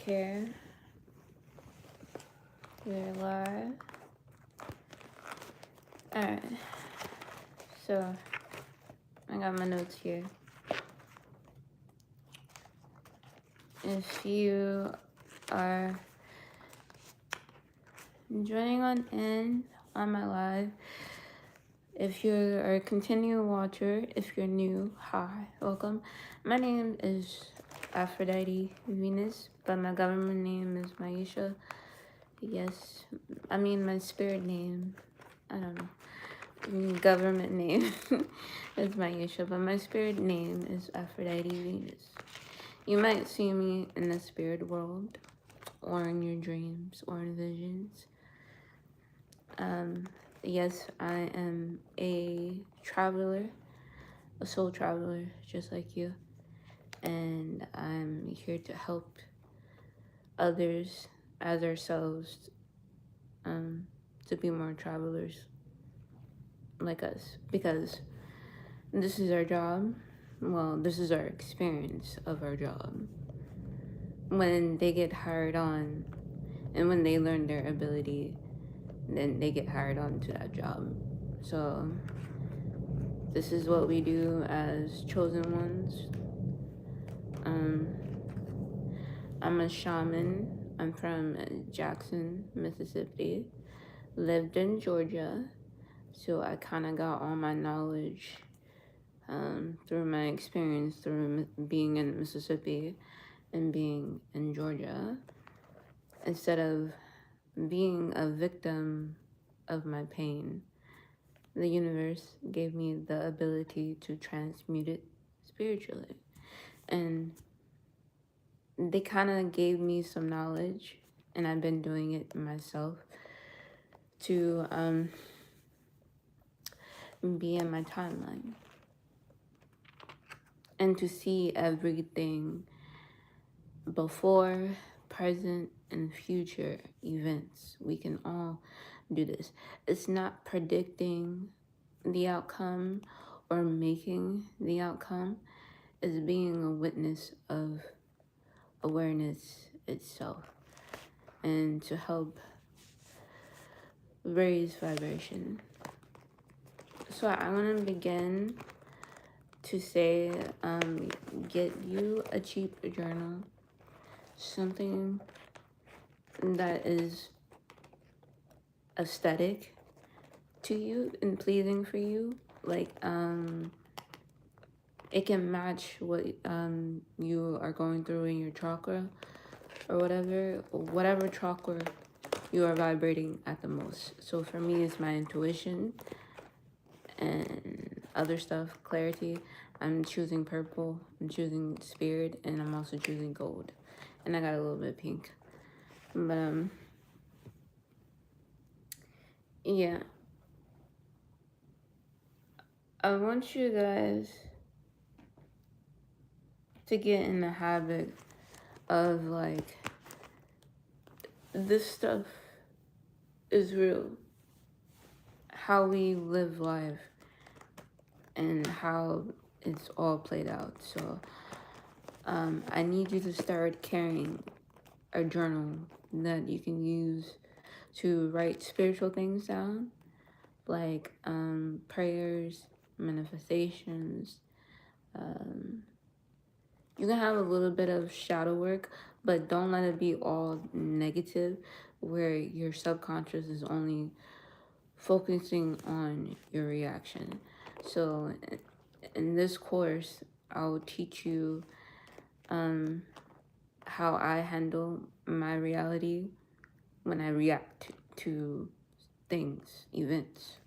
Okay, we're live. Alright, so I got my notes here. If you are joining on my live, if you're a continual watcher, if you're new, hi, welcome. My name is Aphrodite Venus, but my government name is Maisha. Yes, I mean my spirit name, I don't know, government name is Maisha, but my spirit name is Aphrodite Venus. You might see me in the spirit world, or in your dreams, or in visions. Yes, I am a traveler, a soul traveler, just like you. And I'm here to help others as ourselves to be more travelers like us. Because this is our job. Well, this is our experience of our job. When they get hired on and when they learn their ability, then they get hired on to that job. So this is what we do as chosen ones. I'm a shaman. I'm from Jackson, Mississippi. Lived in Georgia. So I kind of got all my knowledge through my experience through being in Mississippi and being in Georgia. Instead of being a victim of my pain, the universe gave me the ability to transmute it spiritually. And they kind of gave me some knowledge, and I've been doing it myself to be in my timeline and to see everything before, present, and future events. We can all do this. It's not predicting the outcome or making the outcome. It's being a witness of awareness itself and to help raise vibration. So I want to begin to say, get you a cheap journal, something that is aesthetic to you and pleasing for you. Like, it can match what you are going through in your chakra or whatever chakra you are vibrating at the most. So for me, it's my intuition and other stuff, clarity. I'm choosing purple, I'm choosing spirit, and I'm also choosing gold. And I got a little bit of pink. But, yeah. I want you guys to get in the habit of, like, this stuff is real. How we live life and how it's all played out. So I need you to start carrying a journal that you can use to write spiritual things down, like prayers, manifestations. You can have a little bit of shadow work, but don't let it be all negative where your subconscious is only focusing on your reaction. So in this course, I'll teach you how I handle my reality when I react to things, events,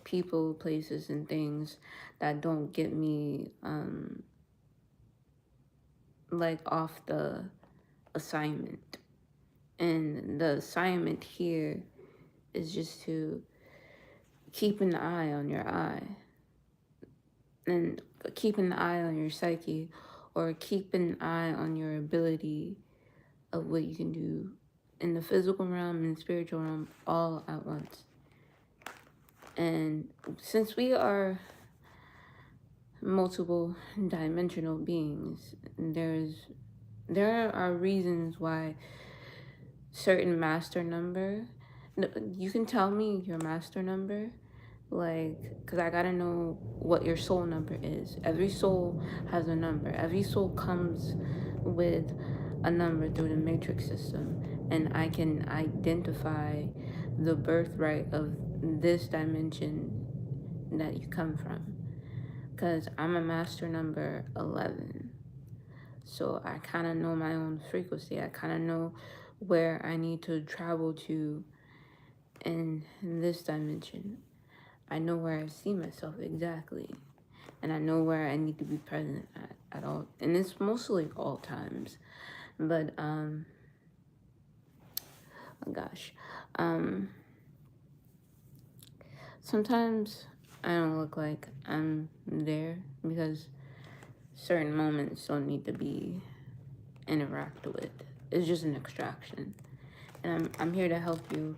people, places, and things that don't get me like off the assignment. And the assignment here is just to keep an eye on your eye and keep an eye on your psyche, or keep an eye on your ability of what you can do in the physical realm and spiritual realm all at once. And since we are multiple dimensional beings, there's there are reasons why certain master number, you can tell me your master number, like, because I gotta know what your soul number is. Every soul has a number. Every soul comes with a number through the matrix system, and I can identify the birthright of this dimension that you come from, because I'm a master number 11. So I kind of know my own frequency. I kind of know where I need to travel to in this dimension. I know where I see myself exactly. And I know where I need to be present at all. And it's mostly all times. But, oh gosh. Um, Sometimes I don't look like I'm there because certain moments don't need to be interacted with. It's just an extraction. And I'm here to help you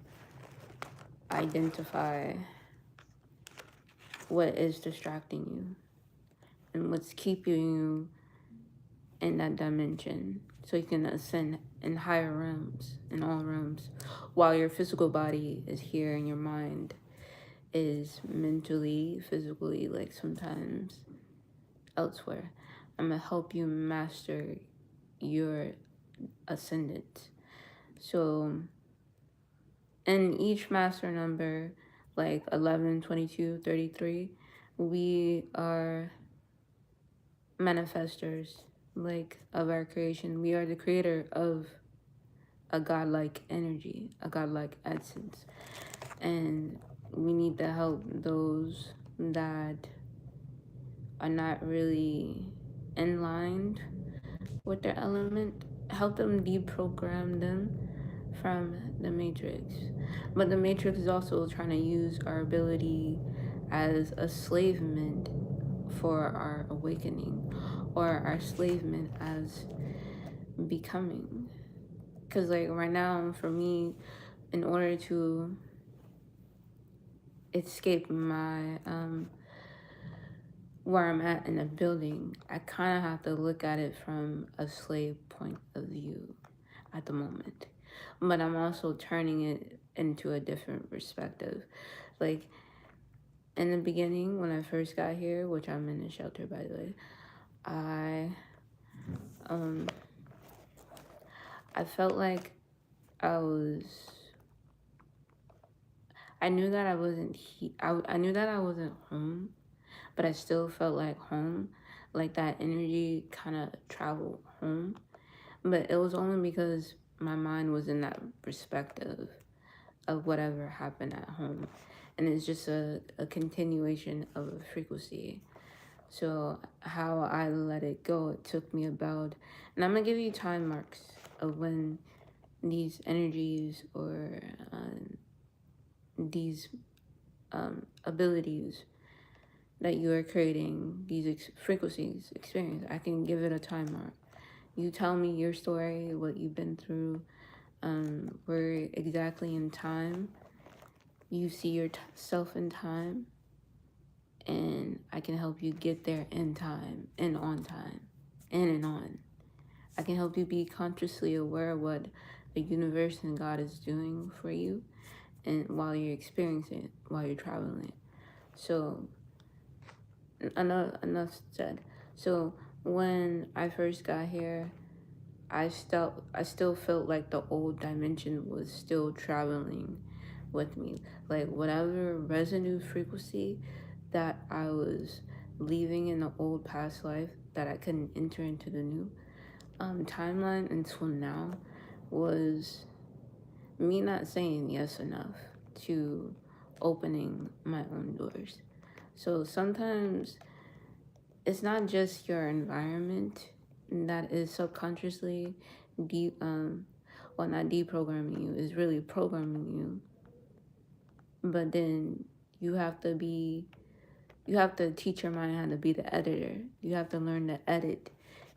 identify what is distracting you and what's keeping you in that dimension so you can ascend in higher realms, in all realms, while your physical body is here and your mind is mentally, physically, like sometimes elsewhere. I'm gonna help you master your ascendant. So in each master number, like 11, 22, 33, we are manifestors, like, of our creation. We are the creator of a godlike energy, a godlike essence. And we need to help those that are not really in line with their element, help them deprogram them from the matrix. But the matrix is also trying to use our ability as a slavement for our awakening, or our slavement as becoming. Because, like, right now, for me, in order to escape my where I'm at in a building, I kind of have to look at it from a slave point of view at the moment. But I'm also turning it into a different perspective. Like, in the beginning, when I first got here, which I'm in a shelter, by the way, um I felt like I was I knew that I wasn't I knew that I wasn't home, but I still felt like home. Like, that energy kind of traveled home. But it was only because my mind was in that perspective of whatever happened at home. And it's just a continuation of a frequency. So how I let it go, it took me about, and I'm gonna give you time marks of when these energies or these abilities that you are creating, these frequencies experience. I can give it a time mark. You tell me your story, what you've been through, where exactly in time you see yourself in time, and I can help you get there in time and on time, in and on. I can help you be consciously aware of what the universe and God is doing for you, and while you're experiencing it, while you're traveling it. So enough said. So when I first got here, I still felt like the old dimension was still traveling with me. Like, whatever residue frequency that I was leaving in the old past life that I couldn't enter into the new timeline until now was me not saying yes enough to opening my own doors. So sometimes it's not just your environment that is subconsciously not deprogramming you, is really programming you. But then you have to teach your mind how to be the editor. You have to learn to edit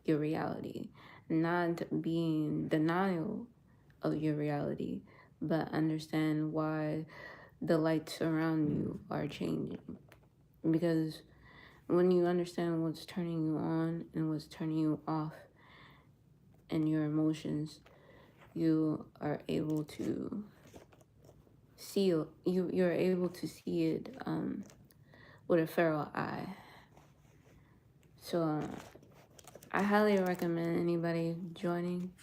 your reality, not be in denial of your reality, but understand why the lights around you are changing. Because when you understand what's turning you on and what's turning you off, and your emotions, you are able to you're able to see it with a feral eye. So I highly recommend anybody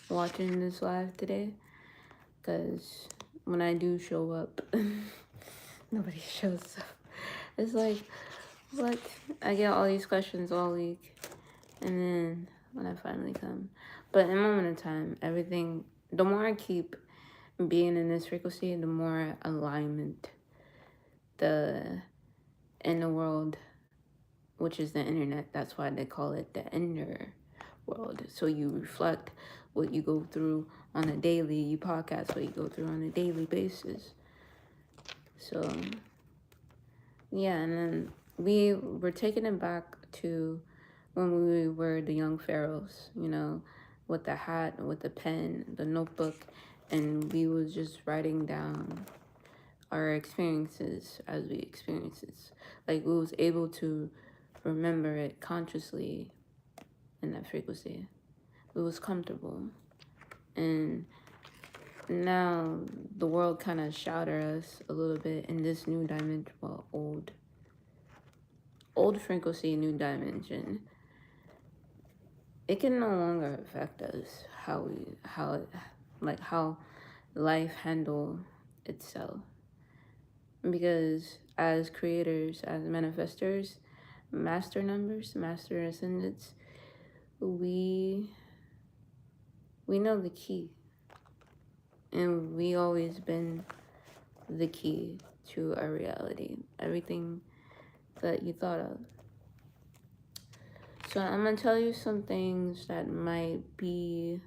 watching this live today, because when I do show up, nobody shows up. It's like, what? I get all these questions all week, and then when I finally come. But in a moment of time, everything, the more I keep being in this frequency, the more alignment in the world, which is the internet, that's why they call it the inner world. So you reflect what you go through on a daily, you podcast what you go through on a daily basis. So yeah, and then we were taking it back to when we were the young pharaohs, with the hat, with the pen, the notebook, and we was just writing down our experiences as we experience it. Like, we was able to remember it consciously in that frequency. It was comfortable. And now the world kind of shattered us a little bit in this new dimension. Well, old frequency, new dimension. It can no longer affect us how life handle itself. Because as creators, as manifestors, master numbers, master ascendants, we know the key. And we always been the key to our reality. Everything that you thought of. So I'm gonna tell you some things that might be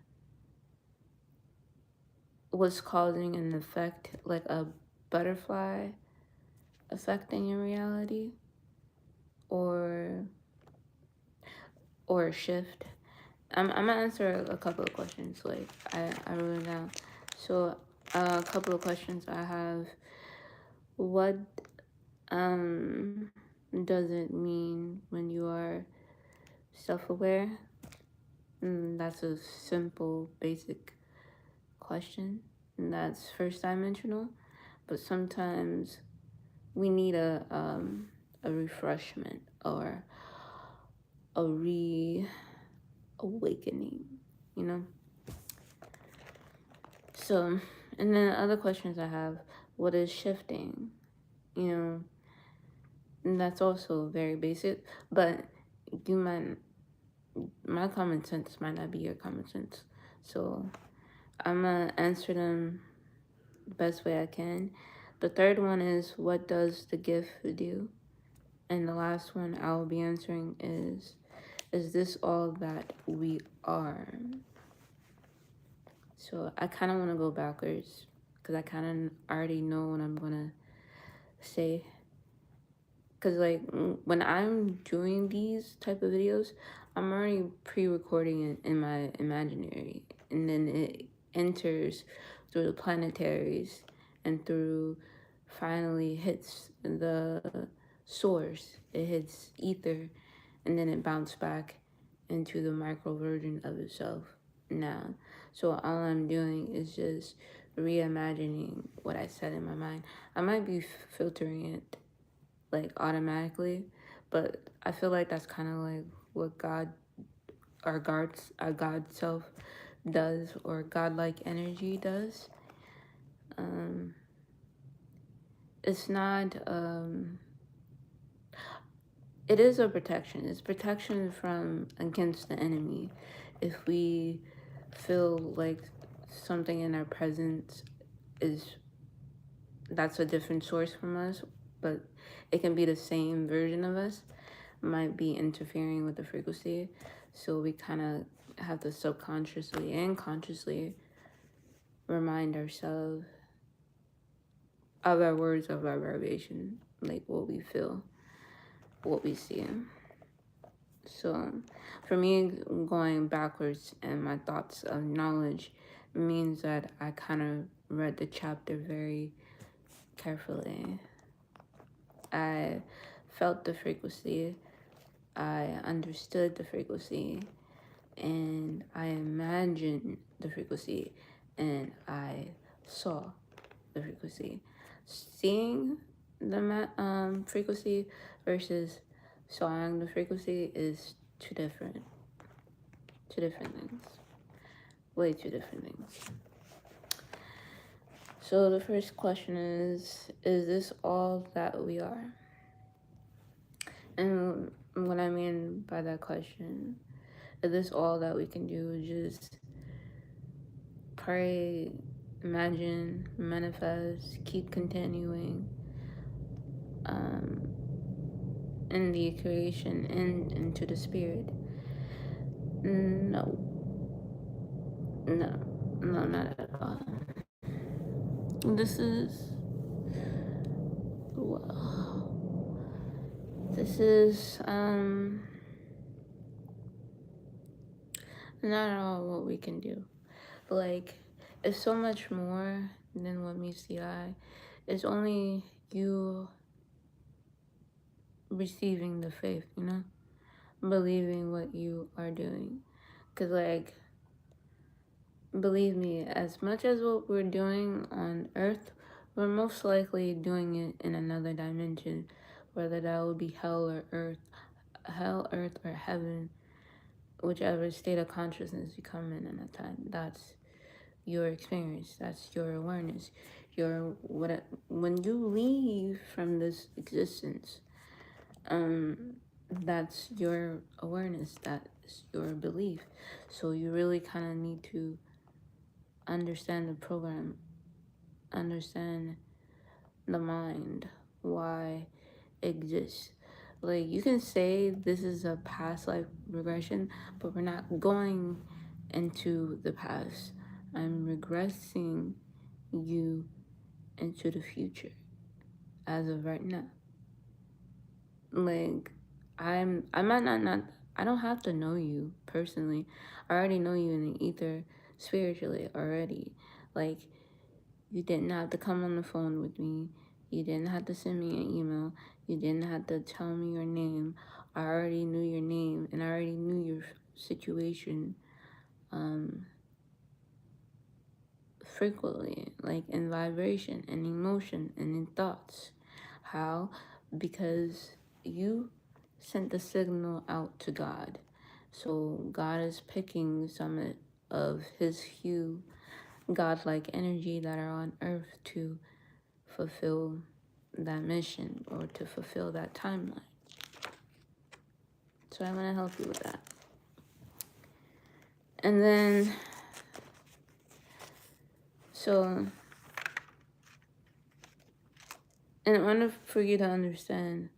what's causing an effect, like a butterfly affecting your reality, or a shift. I'm gonna answer a couple of questions. Like, I wrote it down. So a couple of questions I have. What does it mean when you are self-aware? That's a simple, basic question, and that's first dimensional. But sometimes we need a refreshment or a reawakening, you know. So, and then other questions I have: what is shifting? And that's also very basic, but my common sense might not be your common sense. So I'm gonna answer them the best way I can. The third one is, what does the gift do? And the last one I'll be answering is this all that we are? So I kind of want to go backwards because I kind of already know what I'm gonna say. Because, like, when I'm doing these type of videos, I'm already pre-recording it in my imaginary, and then it enters through the planetaries and finally hits the source. It hits ether, and then it bounces back into the micro version of itself now. So all I'm doing is just reimagining what I said in my mind. I might be filtering it like automatically, but I feel like that's kind of like what our God self does, or godlike energy does. It's not it is a protection. It's protection from against the enemy. If we feel like something in our presence that's a different source from us, but it can be the same version of us, might be interfering with the frequency. So we kind of have to subconsciously and consciously remind ourselves of our words, of our vibration, like what we feel, what we see. So for me, going backwards in my thoughts of knowledge means that I kind of read the chapter very carefully. I felt the frequency. I understood the frequency, and I imagined the frequency, and I saw the frequency. Seeing the frequency versus sawing the frequency is two different things, way two different things. So the first question is this all that we are? And what I mean by that question, is this all that we can do? Just pray, imagine, manifest, keep continuing in the creation and into the spirit? No, not at all. This is, wow, this is not at all what we can do. Like, it's so much more than what meets the eye. It's only you receiving the faith, believing what you are doing. Because, like, believe me, as much as what we're doing on earth, we're most likely doing it in another dimension, whether that would be hell, earth, or heaven, whichever state of consciousness you come in at a time. That's your experience. That's your awareness. When you leave from this existence, that's your awareness. That's your belief. So you really kind of need to understand the program, understand the mind, why it exists. Like, you can say this is a past life regression, but we're not going into the past. I'm regressing you into the future as of right now. Like, I might not I don't have to know you personally. I already know you in the ether spiritually already. Like, you didn't have to come on the phone with me. You didn't have to send me an email. You didn't have to tell me your name. I already knew your name, and I already knew your situation frequently, like in vibration and emotion and in thoughts. How? Because you sent the signal out to God. So God is picking some of his hue, godlike energy that are on earth to fulfill that mission or to fulfill that timeline. So I want to help you with that. And then, so in order for you to understand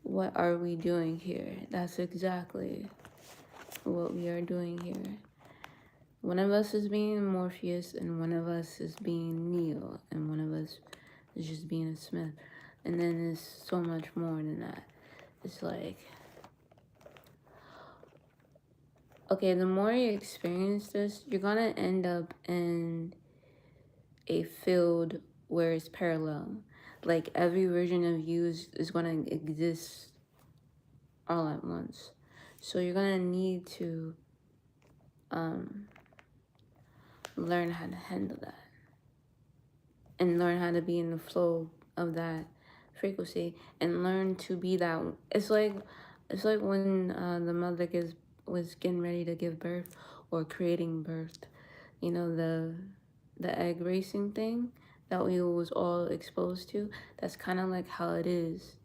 what are we doing here, that's exactly what we are doing here. One of us is being Morpheus, and one of us is being Neo, and one of us is just being a Smith. And then there's so much more than that. It's like, okay, the more you experience this, you're gonna end up in a field where it's parallel. Like, every version of you is gonna exist all at once. So you're gonna need to learn how to handle that and learn how to be in the flow of that frequency and learn to be that. It's like when the mother was getting ready to give birth or creating birth. The egg racing thing that we was all exposed to. That's kind of like how it is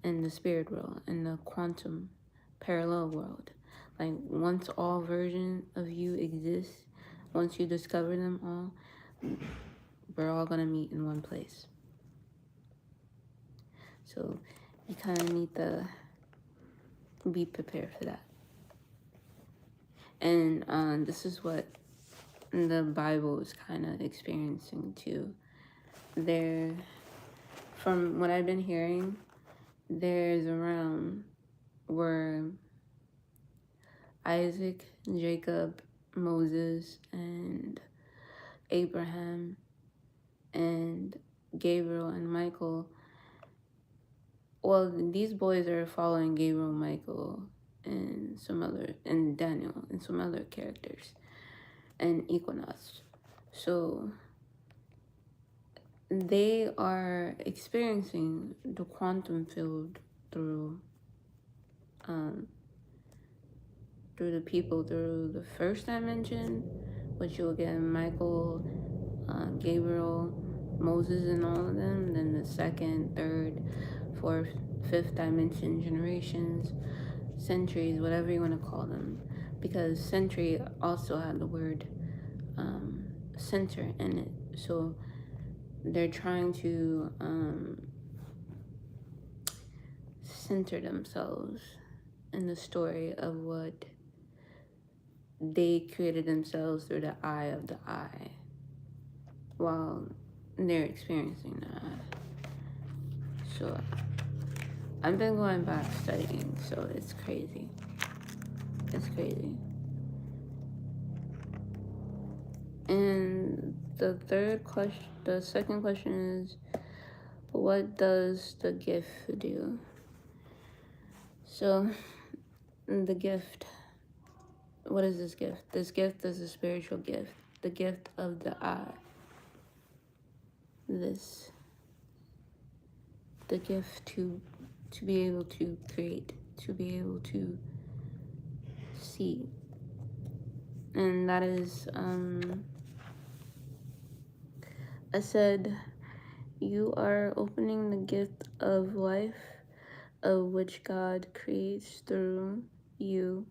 in the spirit world, in the quantum parallel world. Like, once all versions of you exist, once you discover them all, we're all gonna meet in one place. So you kind of need to be prepared for that. And this is what the Bible is kind of experiencing too. From what I've been hearing, there's a realm where Isaac, Jacob, Moses, and Abraham, and Gabriel and Michael. Well, these boys are following Gabriel and Michael and and Daniel and some other characters, and Equinox. So they are experiencing the quantum field through through the people through the first dimension, which you'll get Michael, Gabriel, Moses, and all of them. Then the second, third, fourth, fifth dimension generations, centuries, whatever you want to call them, because century also had the word center in it. So they're trying to center themselves in the story of what they created themselves through the eye of the eye while they're experiencing that. So I've been going back studying, so it's crazy. It's crazy. And the second question is, what does the gift do? So the gift, what is this gift? This gift is a spiritual gift, the gift of the eye. The gift to be able to create, to be able to see. And that is, I said, you are opening the gift of life, of which God creates through you,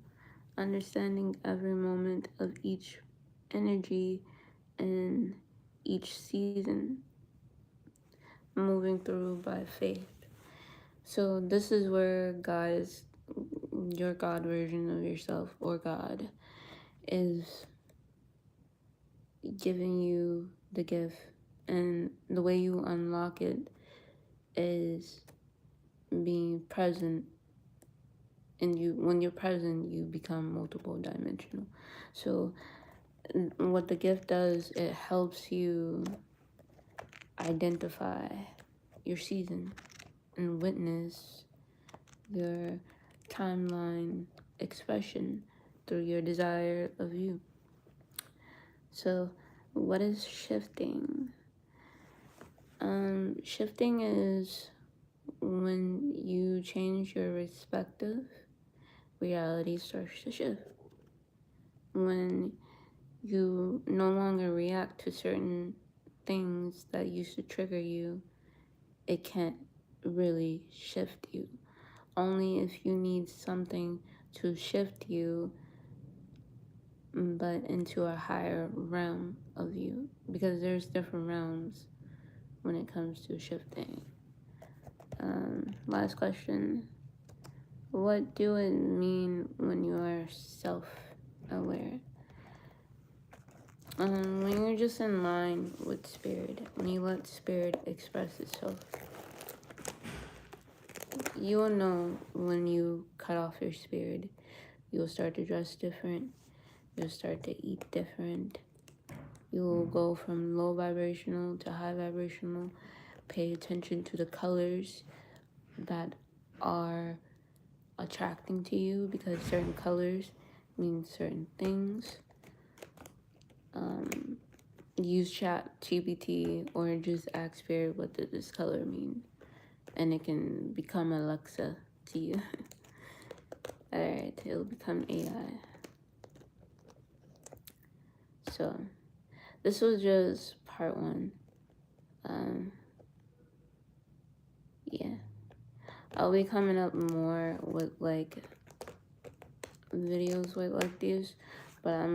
understanding every moment of each energy and each season, moving through by faith. So this is where God is, your God version of yourself, or God, is giving you the gift. And the way you unlock it is being present. And when you're present, you become multiple dimensional. So what the gift does, it helps you identify your season and witness your timeline expression through your desire of you. So what is shifting? Shifting is when you change your respective, reality starts to shift. When you no longer react to certain things that used to trigger you, it can't really shift you. Only if you need something to shift you, but into a higher realm of you, because there's different realms when it comes to shifting. Last question. What do it mean when you are self-aware? When you're just in line with spirit, when you let spirit express itself, you will know when you cut off your spirit. You'll start to dress different. You'll start to eat different. You will go from low vibrational to high vibrational. Pay attention to the colors that are attracting to you, because certain colors mean certain things. Use ChatGPT or just ask Spirit, what does this color mean? And it can become Alexa to you. Alright, it'll become AI. So, this was just part 1. Yeah. I'll be coming up more with like videos like these, but I'm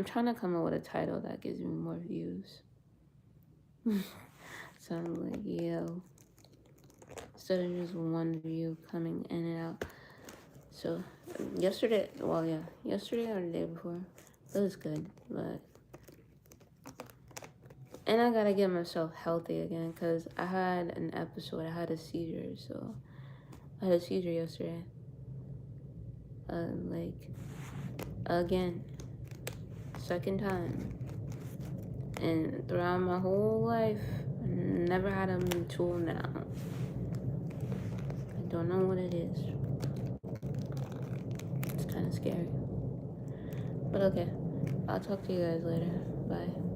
trying to come up with a title that gives me more views. So I'm like, yo, instead of just one view coming in and out. So yesterday or the day before, it was good, but and I gotta get myself healthy again, because I had an episode, I had a seizure, so I had a seizure yesterday. Again, second time. And throughout my whole life, I never had them until now. I don't know what it is. scary. But okay, I'll talk to you guys later. Bye.